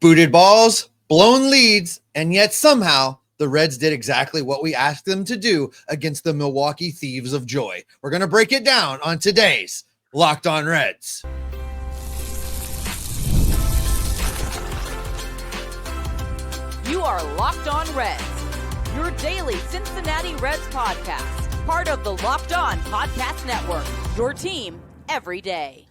Booted balls, blown leads, and yet somehow the Reds did exactly what we asked them to do against the Milwaukee Thieves of Joy. We're going to break it down on today's Locked On Reds. You are Locked On Reds, your daily Cincinnati Reds podcast, part of the Locked On Podcast Network, your team every day.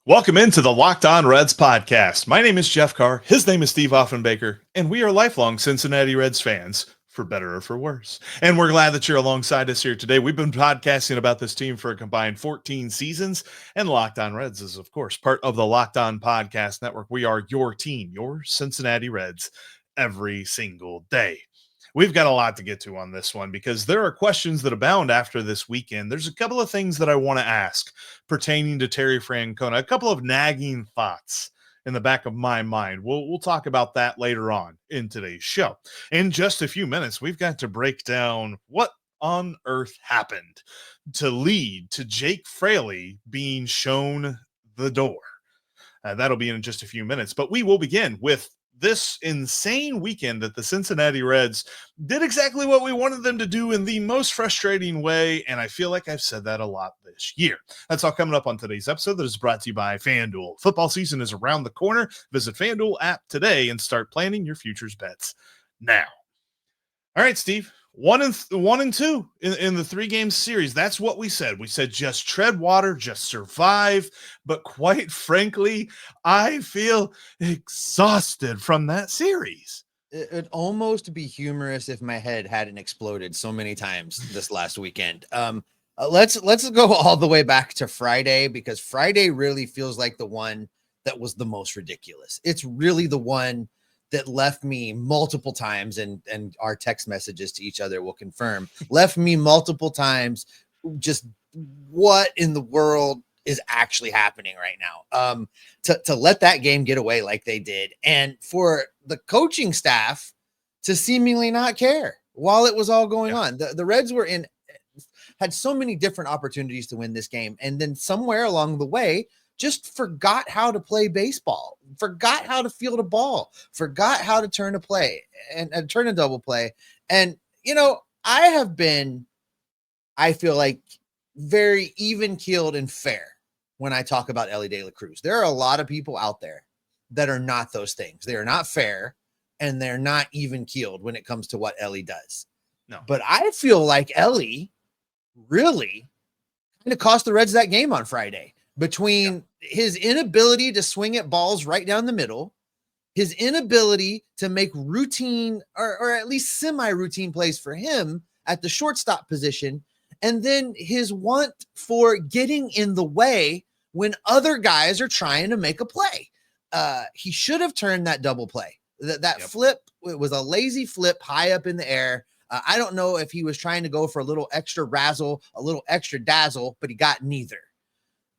Welcome into the Locked On Reds podcast. My name is Jeff Carr. His name is Steve Offenbaker, and we are lifelong Cincinnati Reds fans, for better or for worse. And we're glad that you're alongside us here today. We've been podcasting about this team for a combined 14 seasons, and Locked On Reds is, of course, part of the Locked On Podcast Network. We are your team, your Cincinnati Reds, every single day. We've got a lot to get to on this one because there are questions that abound after this weekend. There's a couple of things that I want to ask pertaining to Terry Francona, a couple of nagging thoughts in the back of my mind. We'll talk about that later on in today's show. In just a few minutes, we've got to break down what on earth happened to lead to Jake Fraley being shown the door. That'll be in just a few minutes, but we will begin with this insane weekend that the Cincinnati Reds did exactly what we wanted them to do in the most frustrating way, and I feel like I've said that a lot this year. That's all coming up on today's episode that is brought to you by FanDuel. Football season is around the corner. Visit FanDuel app today and start planning your futures bets now. All right, Steve. 1 and 2 in the 3-game series. That's what we said. We said just tread water, just survive. But quite frankly, I feel exhausted from that series. It'd almost be humorous if my head hadn't exploded so many times this last weekend. Let's go all the way back to Friday, because Friday really feels like the one that was the most ridiculous. It's really the one that left me multiple times, and our text messages to each other will confirm, left me multiple times just what in the world is actually happening right now. To let that game get away like they did, and for the coaching staff to seemingly not care while it was all going on. The Reds had so many different opportunities to win this game, and then somewhere along the way just forgot how to play baseball, forgot how to field a ball, forgot how to turn a play and turn a double play. And, I have been, I feel like, very even keeled and fair when I talk about Elly De La Cruz. There are a lot of people out there that are not those things. They are not fair, and they're not even keeled when it comes to what Elly does. No, but I feel like Elly really kind of cost the Reds that game on Friday. Between his inability to swing at balls right down the middle, his inability to make routine or at least semi-routine plays for him at the shortstop position, and then his want for getting in the way when other guys are trying to make a play. He should have turned that double play. That flip, it was a lazy flip high up in the air. I don't know if he was trying to go for a little extra razzle, a little extra dazzle, but he got neither.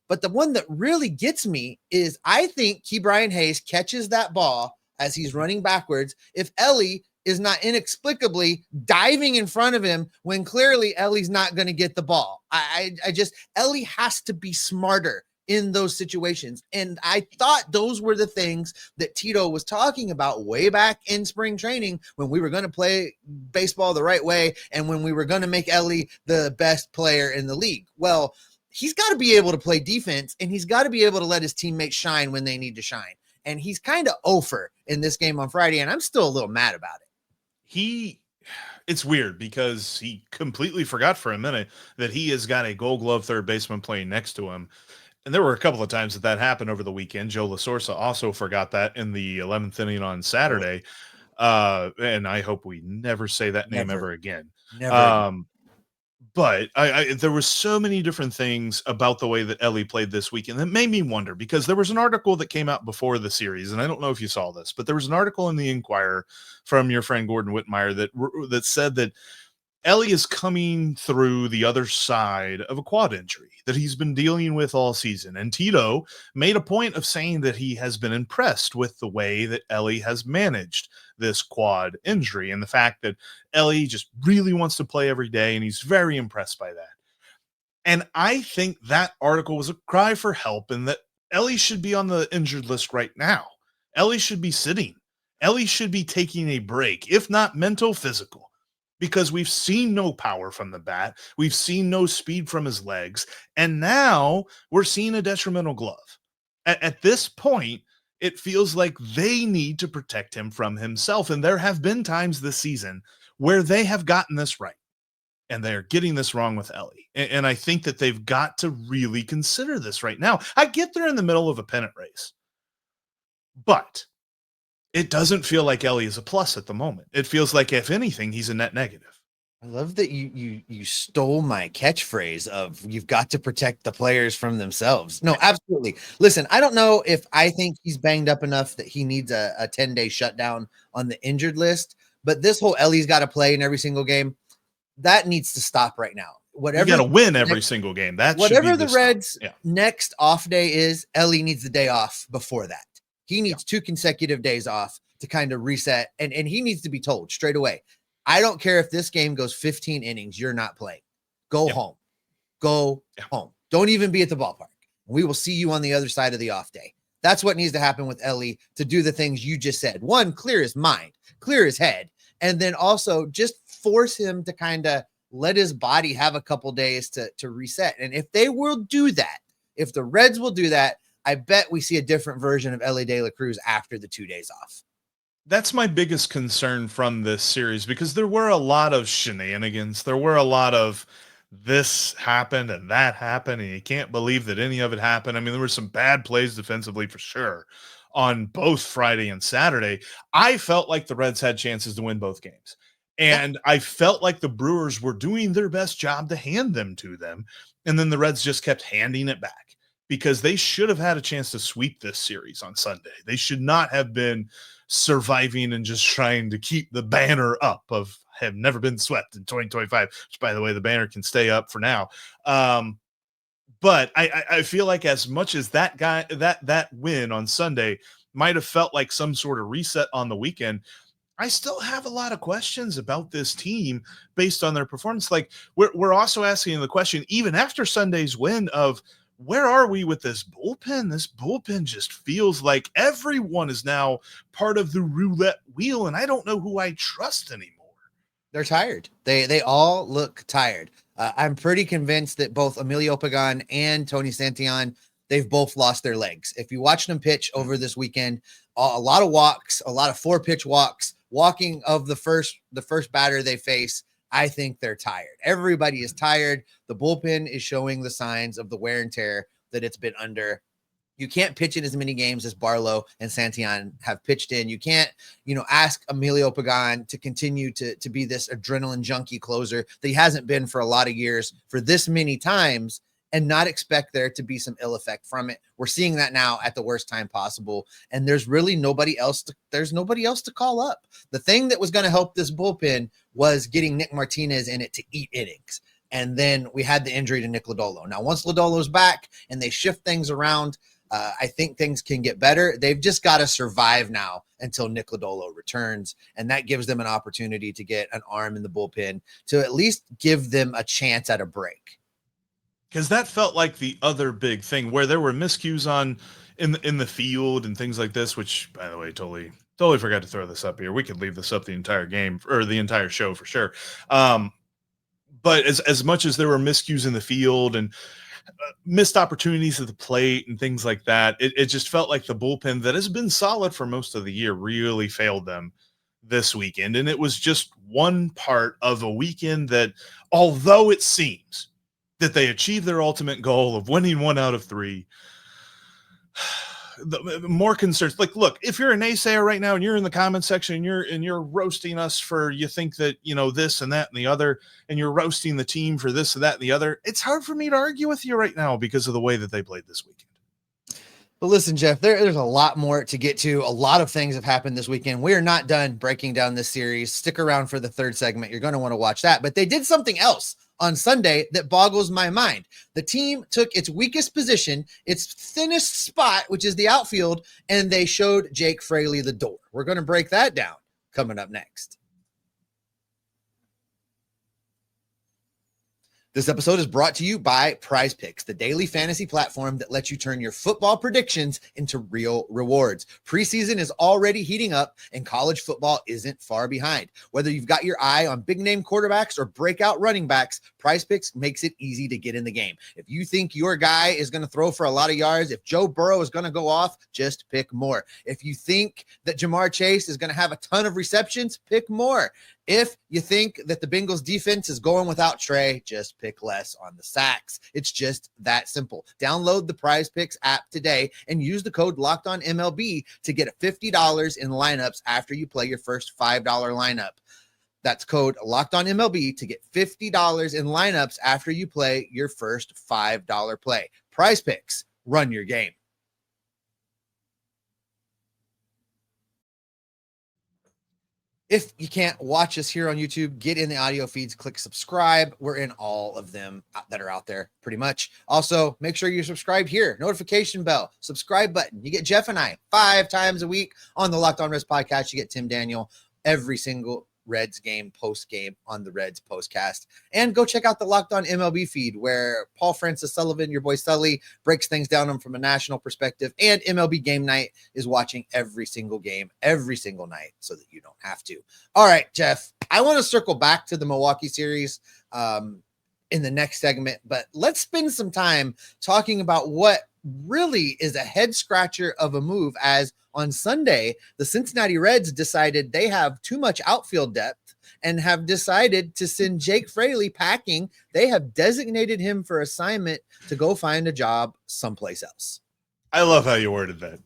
But the one that really gets me is I think Ke'Bryan Hayes catches that ball as he's running backwards if Elly is not inexplicably diving in front of him when clearly Elly's not going to get the ball. Elly has to be smarter in those situations. And I thought those were the things that Tito was talking about way back in spring training when we were going to play baseball the right way and when we were going to make Elly the best player in the league. Well, he's got to be able to play defense, and he's got to be able to let his teammates shine when they need to shine. And he's kind of over in this game on Friday, and I'm still a little mad about it. It's weird because he completely forgot for a minute that he has got a Gold Glove third baseman playing next to him. And there were a couple of times that happened over the weekend. Joe LaSorsa also forgot that in the 11th inning on Saturday. And I hope we never say that name ever again. Never. But there were so many different things about the way that Elly played this weekend that made me wonder, because there was an article that came out before the series, and I don't know if you saw this, but there was an article in the Inquirer from your friend Gordon Whitmire that said that Elly is coming through the other side of a quad injury that he's been dealing with all season. And Tito made a point of saying that he has been impressed with the way that Elly has managed this quad injury and the fact that Elly just really wants to play every day, and he's very impressed by that. And I think that article was a cry for help and that Elly should be on the injured list right now. Elly should be sitting. Elly should be taking a break, if not mental, physical, because we've seen no power from the bat. We've seen no speed from his legs. And now we're seeing a detrimental glove. At this point, it feels like they need to protect him from himself. And there have been times this season where they have gotten this right. And they're getting this wrong with Elly. And I think that they've got to really consider this right now. I get they're in the middle of a pennant race, but it doesn't feel like Elly is a plus at the moment. It feels like, if anything, he's a net negative. I love that you stole my catchphrase of you've got to protect the players from themselves. No, absolutely. Listen, I don't know if I think he's banged up enough that he needs a 10-day shutdown on the injured list, but this whole Elly's got to play in every single game, that needs to stop right now. Whatever, you got to win every single game. That whatever the Reds' next off day is, Elly needs the day off before that. He needs 2 consecutive days off to kind of reset, and he needs to be told straight away, I don't care if this game goes 15 innings, you're not playing. Go home. Go home. Don't even be at the ballpark. We will see you on the other side of the off day. That's what needs to happen with Elly to do the things you just said. One, clear his mind, clear his head, and then also just force him to kind of let his body have a couple days to reset. And if they will do that, if the Reds will do that, I bet we see a different version of Elly De La Cruz after the 2 days off. That's my biggest concern from this series, because there were a lot of shenanigans. There were a lot of this happened and that happened, and you can't believe that any of it happened. I mean, there were some bad plays defensively for sure on both Friday and Saturday. I felt like the Reds had chances to win both games. And I felt like the Brewers were doing their best job to hand them to them. And then the Reds just kept handing it back, because they should have had a chance to sweep this series on Sunday. They should not have been surviving and just trying to keep the banner up of have never been swept in 2025, which, by the way, the banner can stay up for now. But I feel like as much as that win on Sunday might have felt like some sort of reset on the weekend, I still have a lot of questions about this team based on their performance. Like, we're also asking the question, even after Sunday's win, of where are we with this bullpen? This bullpen just feels like everyone is now part of the roulette wheel, and I don't know who I trust anymore. They're tired. They all look tired. I'm pretty convinced that both Emilio Pagán and Tony Santillan, they've both lost their legs. If you watched them pitch over this weekend, a lot of walks, a lot of 4-pitch walks, walking of the first batter they face. I think they're tired. Everybody is tired. The bullpen is showing the signs of the wear and tear that it's been under. You can't pitch in as many games as Barlow and Santillan have pitched in. You can't, ask Emilio Pagán to continue to be this adrenaline junkie closer that he hasn't been for a lot of years for this many times, and not expect there to be some ill effect from it. We're seeing that now at the worst time possible. And there's really nobody else to call up. The thing that was going to help this bullpen was getting Nick Martinez in it to eat innings. And then we had the injury to Nick Lodolo. Now, once Lodolo's back and they shift things around, I think things can get better. They've just got to survive now until Nick Lodolo returns. And that gives them an opportunity to get an arm in the bullpen to at least give them a chance at a break. Because that felt like the other big thing, where there were miscues in the field and things like this, which, by the way, totally forgot to throw this up here. We could leave this up the entire game or the entire show for sure. But as much as there were miscues in the field and missed opportunities at the plate and things like that, it just felt like the bullpen that has been solid for most of the year really failed them this weekend. And it was just one part of a weekend that, although it seems that they achieved their ultimate goal of winning 1 out of 3, the more concerns. Like, look, if you're a naysayer right now and you're in the comment section and you're roasting us for, you think that, this and that and the other, and you're roasting the team for this and that and the other, it's hard for me to argue with you right now because of the way that they played this weekend. But listen, Jeff, there's a lot more to get to. A lot of things have happened this weekend. We are not done breaking down this series. Stick around for the third segment. You're going to want to watch that. But they did something else on Sunday that boggles my mind. The team took its weakest position, its thinnest spot, which is the outfield, and they showed Jake Fraley the door. We're going to break that down coming up next. This episode is brought to you by Prize Picks, the daily fantasy platform that lets you turn your football predictions into real rewards. Preseason is already heating up, and college football isn't far behind. Whether you've got your eye on big-name quarterbacks or breakout running backs, Prize Picks makes it easy to get in the game. If you think your guy is going to throw for a lot of yards, if Joe Burrow is going to go off, just pick more. If you think that Jamar Chase is going to have a ton of receptions, pick more. If you think that the Bengals defense is going without Trey, just pick less on the sacks. It's just that simple. Download the Prize Picks app today and use the code LOCKEDONMLB to get $50 in lineups after you play your first $5 lineup. That's code LOCKEDONMLB to get $50 in lineups after you play your first $5 play. Prize Picks, run your game. If you can't watch us here on YouTube, get in the audio feeds, click subscribe. We're in all of them that are out there pretty much. Also, make sure you're subscribed here. Notification bell, subscribe button. You get Jeff and I 5 times a week on the Locked On Reds podcast. You get Tim Daniel every single Reds game, post game on the Reds postcast. And go check out the Locked On MLB feed where Paul Francis Sullivan, your boy Sully, breaks things down from a national perspective. And MLB Game Night is watching every single game, every single night, so that you don't have to. All right, Jeff, I want to circle back to the Milwaukee series in the next segment, but let's spend some time talking about what really is a head scratcher of a move, as on Sunday, the Cincinnati Reds decided they have too much outfield depth and have decided to send Jake Fraley packing. They have designated him for assignment to go find a job someplace else. I love how you worded that.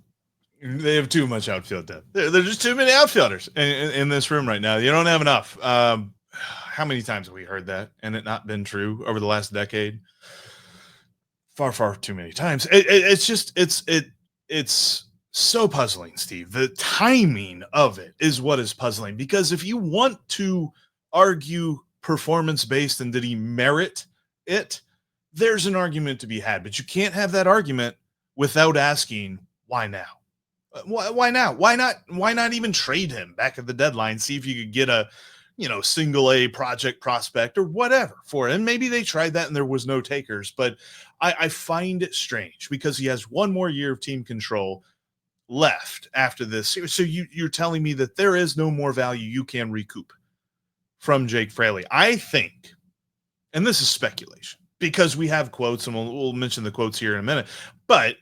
They have too much outfield depth. There's just too many outfielders in this room right now. You don't have enough. How many times have we heard that and it not been true over the last decade? Far, far too many times. It's so puzzling, Steve. The timing of it is what is puzzling, because if you want to argue performance-based and did he merit it, there's an argument to be had, but you can't have that argument without asking why now? Why now? Why not even trade him back at the deadline? See if you could get a, single A project prospect or whatever for it. And maybe they tried that and there was no takers, but I find it strange because he has one more year of team control left after this. So you're telling me that there is no more value you can recoup from Jake Fraley. I think, and this is speculation because we have quotes and we'll mention the quotes here in a minute, but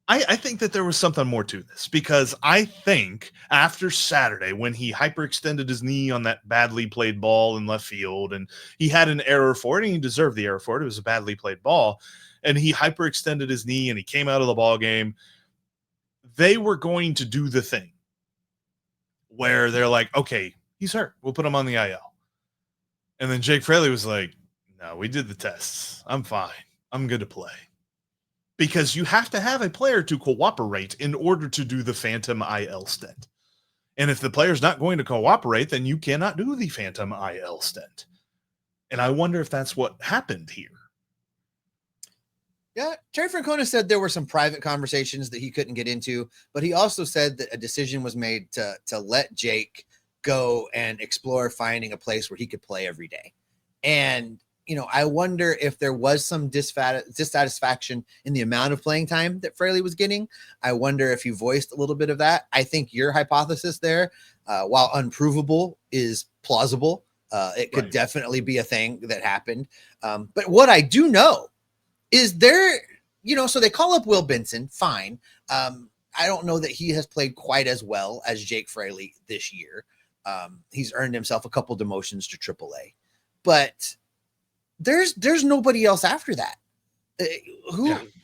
I think that there was something more to this, because I think after Saturday, when he hyperextended his knee on that badly played ball in left field, and he had an error for it, and he deserved the error for it. It was a badly played ball, and he hyperextended his knee, and he came out of the ball game. They were going to do the thing where they're like, okay, he's hurt. We'll put him on the IL. And then Jake Fraley was like, no, we did the tests. I'm fine. I'm good to play. Because you have to have a player to cooperate in order to do the phantom IL stint. And if the player's not going to cooperate, then you cannot do the phantom IL stint. And I wonder if that's what happened here. Yeah, Terry Francona said there were some private conversations that he couldn't get into, but he also said that a decision was made to let Jake go and explore finding a place where he could play every day. And I wonder if there was some dissatisfaction in the amount of playing time that Fraley was getting. I wonder if you voiced a little bit of that. I think your hypothesis there, while unprovable, is plausible. It could definitely be a thing that happened. But what I do know is there, so they call up Will Benson. Fine. I don't know that he has played quite as well as Jake Fraley this year. He's earned himself a couple demotions to AAA, but there's nobody else after that.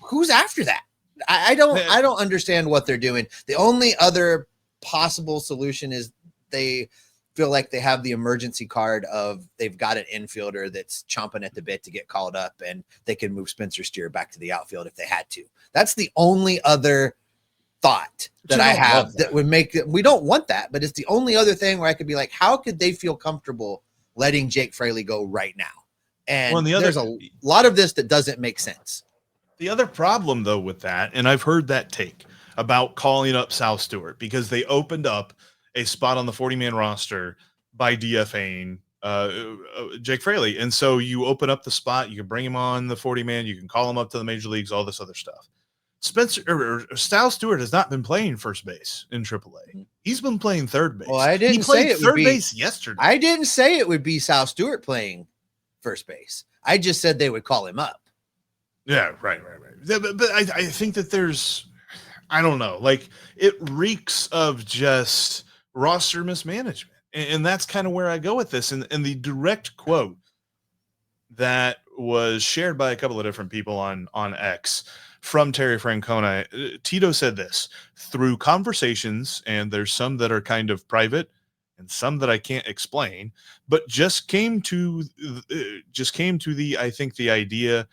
Who's after that? I don't understand what they're doing. The only other possible solution is they feel like they have the emergency card of they've got an infielder that's chomping at the bit to get called up, and they can move Spencer Steer back to the outfield if they had to. That's the only other thought that I have that would make it. We don't want that, but it's the only other thing where I could be like, how could they feel comfortable letting Jake Fraley go right now? And there's a lot of this that doesn't make sense. The other problem, though, with that, and I've heard that take about calling up Sal Stewart because they opened up a spot on the 40-man roster by DFAing Jake Fraley. And so you open up the spot, you can bring him on the 40-man, you can call him up to the major leagues, all this other stuff. Styles Stewart has not been playing first base in AAA. He's been playing third base. Well, I didn't he played say it third would be, base yesterday. I didn't say it would be Sal Stewart playing first base. I just said they would call him up. Yeah, right. But I think that there's, I don't know, like it reeks of just roster mismanagement. And that's kind of where I go with this. And the direct quote that was shared by a couple of different people on X from Terry Francona, Tito said this: through conversations, and there's some that are kind of private and some that I can't explain, but just came to the, I think, the idea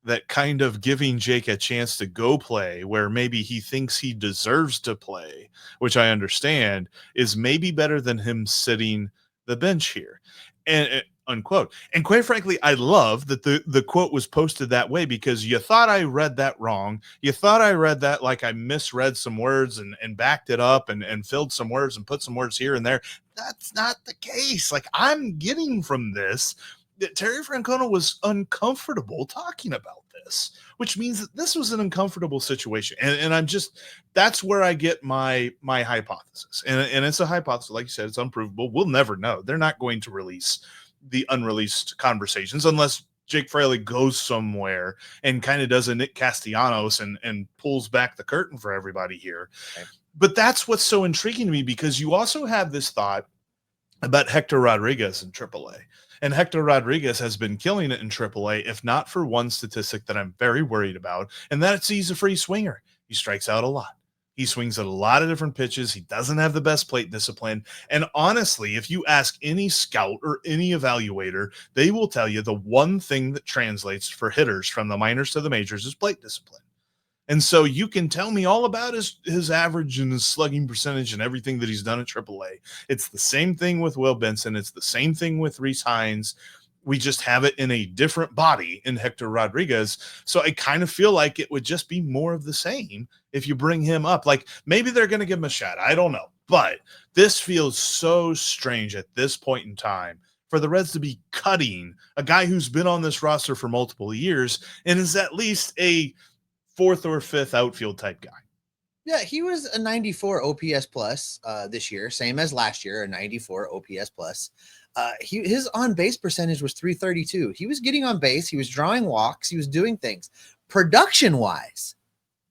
that kind of giving Jake a chance to go play where maybe he thinks he deserves to play, which I understand, is maybe better than him sitting the bench here. And unquote. And quite frankly, I love that the quote was posted that way, because you thought I read that wrong. You thought I read that like I misread some words and backed it up and filled some words and put some words here and there. That's not the case. Like, I'm getting from this that Terry Francona was uncomfortable talking about this, which means that this was an uncomfortable situation. And I'm just, that's where I get my hypothesis. And it's a hypothesis, like you said, it's unprovable. We'll never know. They're not going to release the unreleased conversations unless Jake Fraley goes somewhere and kind of does a Nick Castellanos and pulls back the curtain for everybody here. Okay. But that's what's so intriguing to me, because you also have this thought about Hector Rodriguez in AAA. And Hector Rodriguez has been killing it in AAA, if not for one statistic that I'm very worried about, and that's he's a free swinger. He strikes out a lot. He swings at a lot of different pitches. He doesn't have the best plate discipline. And honestly, if you ask any scout or any evaluator, they will tell you the one thing that translates for hitters from the minors to the majors is plate discipline. And so you can tell me all about his average and his slugging percentage and everything that he's done at AAA. It's the same thing with Will Benson. It's the same thing with Rhys Hines. We just have it in a different body in Hector Rodriguez. So I kind of feel like it would just be more of the same if you bring him up. Like, maybe they're going to give him a shot. I don't know. But this feels so strange at this point in time for the Reds to be cutting a guy who's been on this roster for multiple years and is at least a fourth or fifth outfield type guy. Yeah, he was a 94 OPS plus this year, same as last year, a 94 OPS plus. His on-base percentage was 332. He was getting on base. He was drawing walks. He was doing things. Production-wise,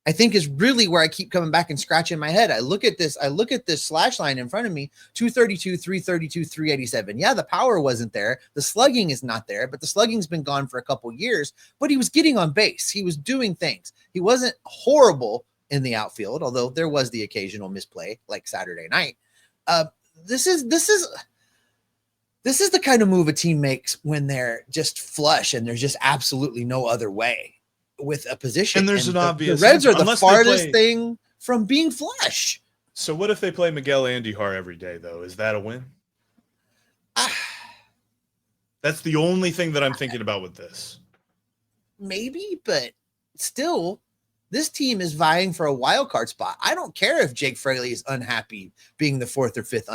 I think is really where I keep coming back and scratching my head. I look at this slash line in front of me, 232, 332, 387. Yeah, the power wasn't there. The slugging is not there, but the slugging's been gone for a couple years. But he was getting on base. He was doing things. He wasn't horrible in the outfield, although there was the occasional misplay like Saturday night. This is the kind of move a team makes when they're just flush and there's just absolutely no other way with a position. And there's an obvious, the Reds are the farthest thing from being flush. So what if they play Miguel Andujar every day, though? Is that a win? That's the only thing that I'm thinking about with this. Maybe, but still, this team is vying for a wild card spot. I don't care if Jake Fraley is unhappy being the fourth or fifth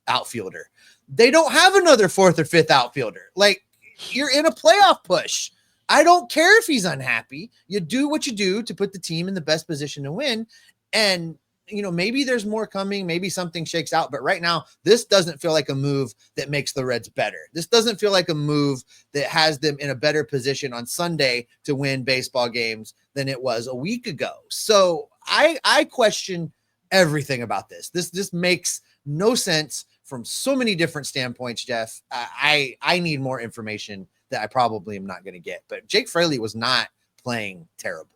outfielder. They don't have another fourth or fifth outfielder. Like, you're in a playoff push. I don't care if he's unhappy. You do what you do to put the team in the best position to win. And, you know, maybe there's more coming. Maybe something shakes out. But right now, this doesn't feel like a move that makes the Reds better. This doesn't feel like a move that has them in a better position on Sunday to win baseball games than it was a week ago. So I question everything about this. This makes no sense from so many different standpoints, Jeff. I need more information that I probably am not going to get. But Jake Fraley was not playing terrible.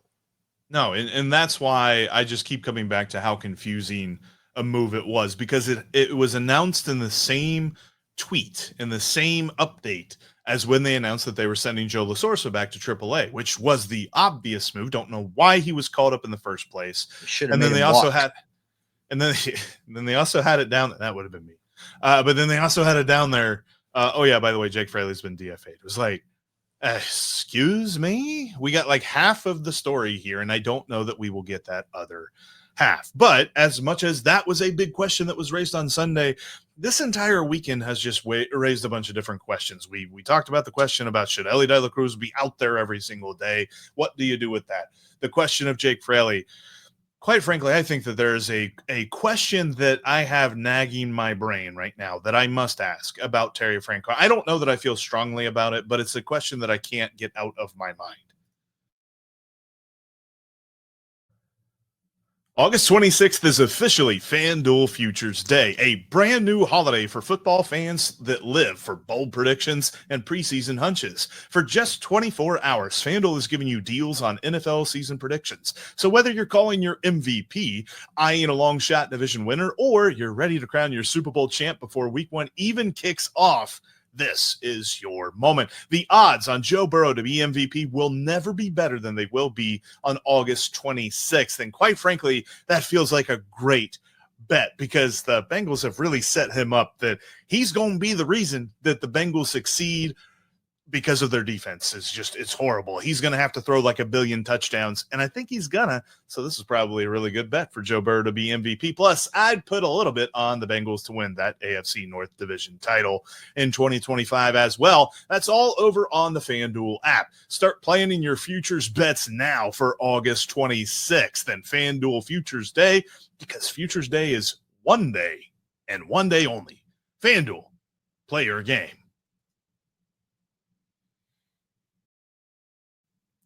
No, and that's why I just keep coming back to how confusing a move it was, because it was announced in the same tweet, in the same update as when they announced that they were sending Joe LaSorsa back to AAA, which was the obvious move. Don't know why he was called up in the first place. And then they also had it down. That would have been me. But then they also had it down there. Oh yeah, by the way, Jake Fraley's been DFA'd. It was like, Excuse me? We got like half of the story here, and I don't know that we will get that other half. But as much as that was a big question that was raised on Sunday, this entire weekend has just raised a bunch of different questions. We talked about the question about should Elly De La Cruz be out there every single day? What do you do with that? The question of Jake Fraley. Quite frankly, I think that there's a question that I have nagging my brain right now that I must ask about Terry Francona. I don't know that I feel strongly about it, but it's a question that I can't get out of my mind. August 26th is officially FanDuel Futures Day, a brand new holiday for football fans that live for bold predictions and preseason hunches. For just 24 hours, FanDuel is giving you deals on NFL season predictions. So whether you're calling your MVP, eyeing a long shot division winner, or you're ready to crown your Super Bowl champ before week 1 even kicks off, this is your moment. The odds on Joe Burrow to be MVP will never be better than they will be on August 26th. And quite frankly, that feels like a great bet because the Bengals have really set him up that he's going to be the reason that the Bengals succeed because of their defense. It's horrible. He's going to have to throw like 1 billion touchdowns, and I think he's gonna. So this is probably a really good bet for Joe Burrow to be MVP. Plus, I'd put a little bit on the Bengals to win that AFC North Division title in 2025 as well. That's all over on the FanDuel app. Start planning your futures bets now for August 26th and FanDuel Futures Day, because Futures Day is one day and one day only. FanDuel, play your game.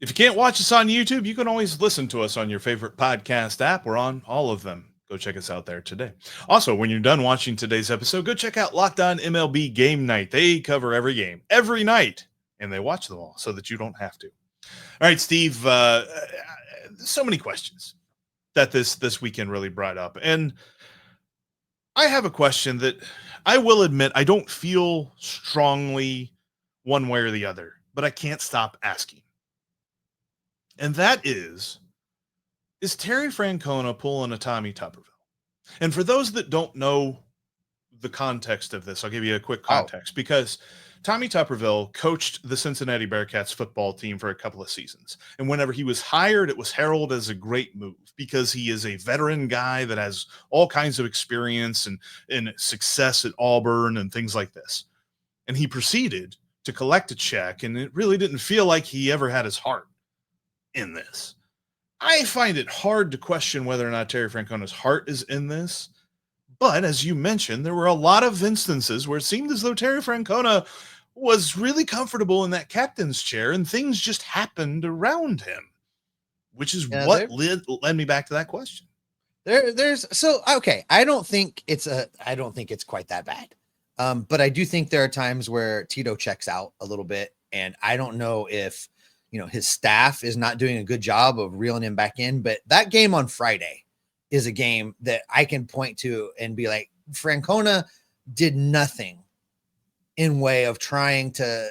If you can't watch us on YouTube, you can always listen to us on your favorite podcast app. We're on all of them. Go check us out there today. Also, when you're done watching today's episode, go check out Locked On MLB Game Night. They cover every game, every night, and they watch them all so that you don't have to. All right, Steve, so many questions that this weekend really brought up. And I have a question that I will admit I don't feel strongly one way or the other, but I can't stop asking. And that is Terry Francona pulling a Tommy Tuberville? And for those that don't know the context of this, I'll give you a quick context because Tommy Tuberville coached the Cincinnati Bearcats football team for a couple of seasons. And whenever he was hired, it was heralded as a great move because he is a veteran guy that has all kinds of experience and success at Auburn and things like this. And he proceeded to collect a check, and it really didn't feel like he ever had his heart in this. I find it hard to question whether or not Terry Francona's heart is in this, but as you mentioned, there were a lot of instances where it seemed as though Terry Francona was really comfortable in that captain's chair and things just happened around him, which is what led me back to that question. I don't think it's quite that bad. But I do think there are times where Tito checks out a little bit, and I don't know if his staff is not doing a good job of reeling him back in. But that game on Friday is a game that I can point to and be like, Francona did nothing in way of trying to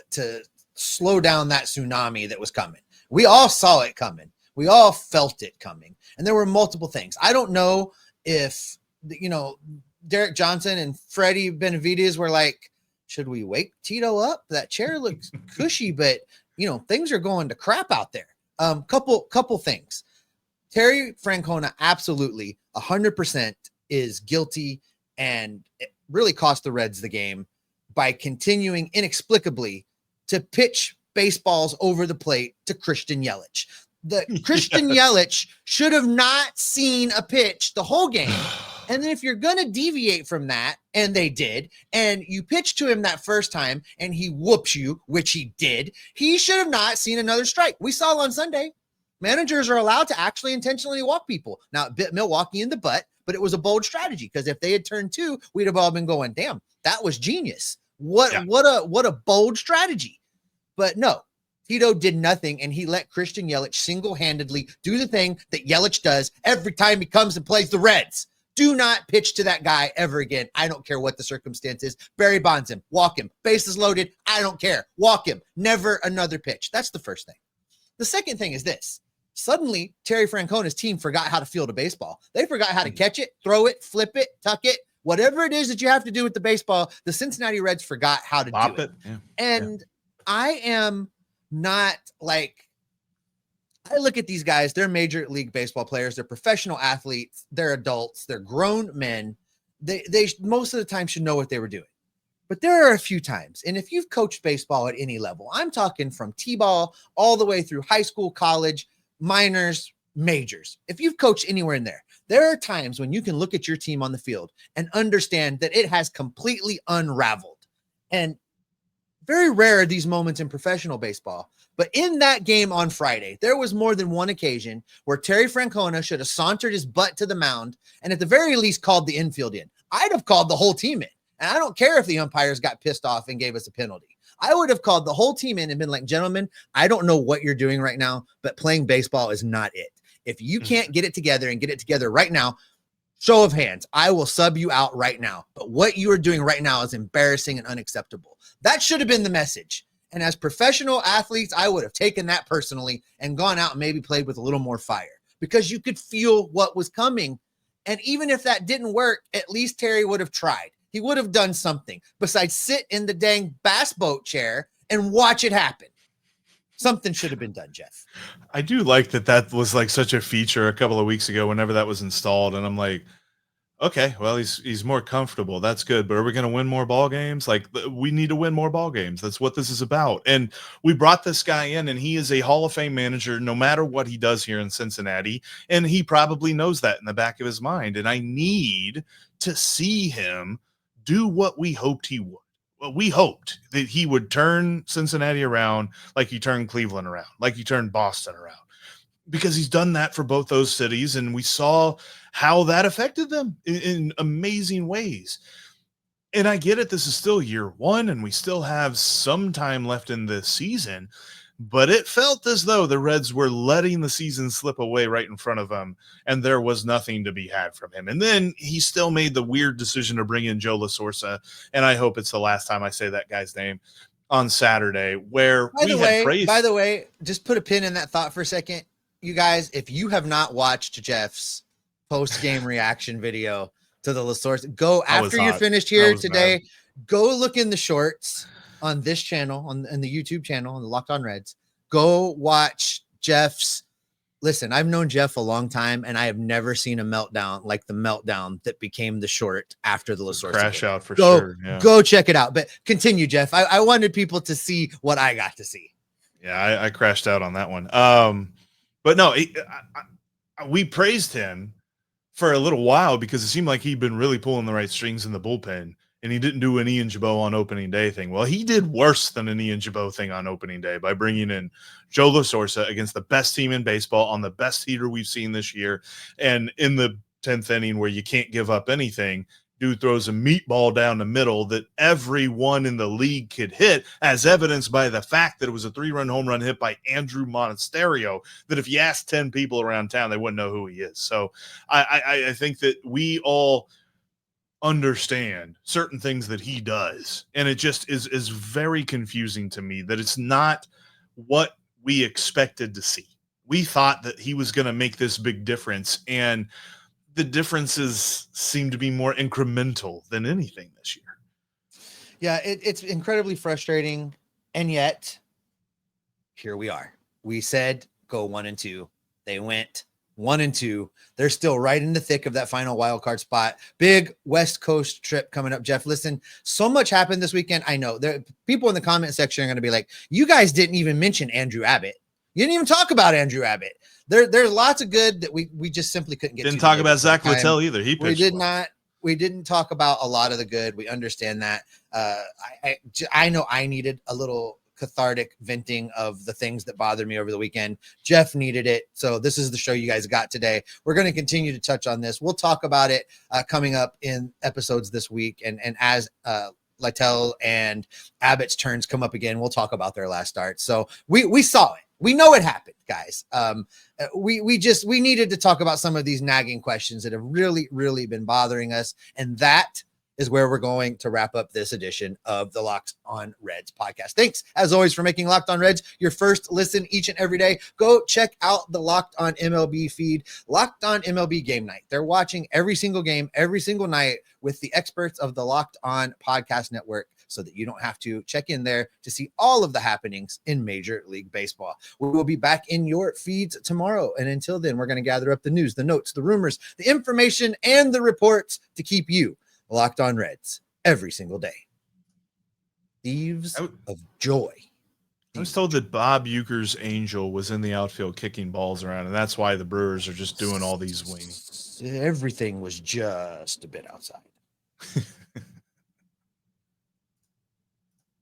slow down that tsunami that was coming. We all saw it coming. We all felt it coming. And there were multiple things. I don't know if, Derek Johnson and Freddie Benavidez were like, should we wake Tito up? That chair looks cushy, but things are going to crap out there. Couple things. Terry Francona absolutely 100% is guilty, and it really cost the Reds the game by continuing inexplicably to pitch baseballs over the plate to Christian Yelich. Christian Yelich should have not seen a pitch the whole game. And then if you're going to deviate from that, and they did, and you pitch to him that first time and he whoops you, which he did, he should have not seen another strike. We saw on Sunday, managers are allowed to actually intentionally walk people. Now, it bit Milwaukee in the butt, but it was a bold strategy because if they had turned 2, we'd have all been going, damn, that was genius. What a bold strategy. But no, Tito did nothing, and he let Christian Yelich single-handedly do the thing that Yelich does every time he comes and plays the Reds. Do not pitch to that guy ever again. I don't care what the circumstance is. Barry Bonds him. Walk him. Bases loaded. I don't care. Walk him. Never another pitch. That's the first thing. The second thing is this. Suddenly, Terry Francona's team forgot how to field a baseball. They forgot how to catch it, throw it, flip it, tuck it. Whatever it is that you have to do with the baseball, the Cincinnati Reds forgot how to do it. Yeah. And I am not like, I look at these guys, they're Major League Baseball players, they're professional athletes, they're adults, they're grown men. They most of the time should know what they were doing. But there are a few times, and if you've coached baseball at any level, I'm talking from T-ball all the way through high school, college, minors, majors. If you've coached anywhere in there are times when you can look at your team on the field and understand that it has completely unraveled. And very rare are these moments in professional baseball. But in that game on Friday, there was more than one occasion where Terry Francona should have sauntered his butt to the mound and at the very least called the infield in. I'd have called the whole team in. And I don't care if the umpires got pissed off and gave us a penalty. I would have called the whole team in and been like, gentlemen, I don't know what you're doing right now, but playing baseball is not it. If you can't get it together and get it together right now, show of hands, I will sub you out right now. But what you are doing right now is embarrassing and unacceptable. That should have been the message. And as professional athletes, I would have taken that personally and gone out and maybe played with a little more fire because you could feel what was coming. And even if that didn't work, at least Terry would have tried. He would have done something besides sit in the dang bass boat chair and watch it happen. Something should have been done, Jeff. I do like that was like such a feature a couple of weeks ago whenever that was installed. And I'm like, okay, well, he's more comfortable. That's good. But are we going to win more ball games? Like, we need to win more ball games. That's what this is about. And we brought this guy in, and he is a Hall of Fame manager no matter what he does here in Cincinnati. And he probably knows that in the back of his mind. And I need to see him do what we hoped he would. Well, we hoped that he would turn Cincinnati around like he turned Cleveland around, like he turned Boston around, because he's done that for both those cities. And we saw how that affected them in amazing ways. And I get it. This is still year one, and we still have some time left in this season. But it felt as though the Reds were letting the season slip away right in front of them, and there was nothing to be had from him. And then he still made the weird decision to bring in Joe La Sorsa, and I hope it's the last time I say that guy's name, on Saturday, where By the way, just put a pin in that thought for a second. You guys, if you have not watched Jeff's post-game reaction video to the La Sorsa, go after you're finished here today, go look in the shorts on this channel, on the YouTube channel, on the Locked On Reds. Go watch Jeff's. Listen, I've known Jeff a long time, and I have never seen a meltdown like the meltdown that became the short after the La Sorsa crash game. out for sure. Yeah. Go check it out. But continue, Jeff. I wanted people to see what I got to see. Yeah, I crashed out on that one. But no, we praised him for a little while because it seemed like he'd been really pulling the right strings in the bullpen. And he didn't do an Ian Jabot on opening day thing. Well, he did worse than an Ian Jabot thing on opening day by bringing in Joe La Sorsa against the best team in baseball on the best heater we've seen this year. And in the 10th inning where you can't give up anything, dude throws a meatball down the middle that everyone in the league could hit, as evidenced by the fact that it was a 3-run home run hit by Andrew Monasterio, that if you asked 10 people around town, they wouldn't know who he is. So I think that we all understand certain things that he does, and it just is very confusing to me that it's not what we expected to see. We thought that he was going to make this big difference, and the differences seem to be more incremental than anything this year. Yeah, it's incredibly frustrating, and yet here we are. We said go 1-2. They went 1-2. They're still right in the thick of that final wild card spot. Big West Coast trip coming up. Jeff, listen, so much happened this weekend. I know there people in the comment section are going to be like, you guys didn't even mention Andrew Abbott. You didn't even talk about Andrew Abbott. There's lots of good that we just simply couldn't get. Didn't talk about Zach Littell either. He pitched. We didn't talk about a lot of the good. We understand that. I know I needed a little cathartic venting of the things that bothered me over the weekend. Jeff needed it. So this is the show you guys got today. We're going to continue to touch on this. We'll talk about it coming up in episodes this week. And as Littell and Abbott's turns come up again, we'll talk about their last start. So we saw it. We know it happened, guys. We needed to talk about some of these nagging questions that have really, really been bothering us. And that is where we're going to wrap up this edition of the Locked On Reds podcast. Thanks, as always, for making Locked On Reds your first listen each and every day. Go check out the Locked On MLB feed, Locked On MLB Game Night. They're watching every single game, every single night with the experts of the Locked On Podcast Network. so that you don't have to check in there to see all of the happenings in Major League Baseball. We will be back in your feeds tomorrow. And until then, we're going to gather up the news, the notes, the rumors, the information, and the reports to keep you locked on Reds every single day. Thieves of joy. I was told that Bob Uecker's angel was in the outfield kicking balls around, and that's why the Brewers are just doing all these wings. Everything was just a bit outside.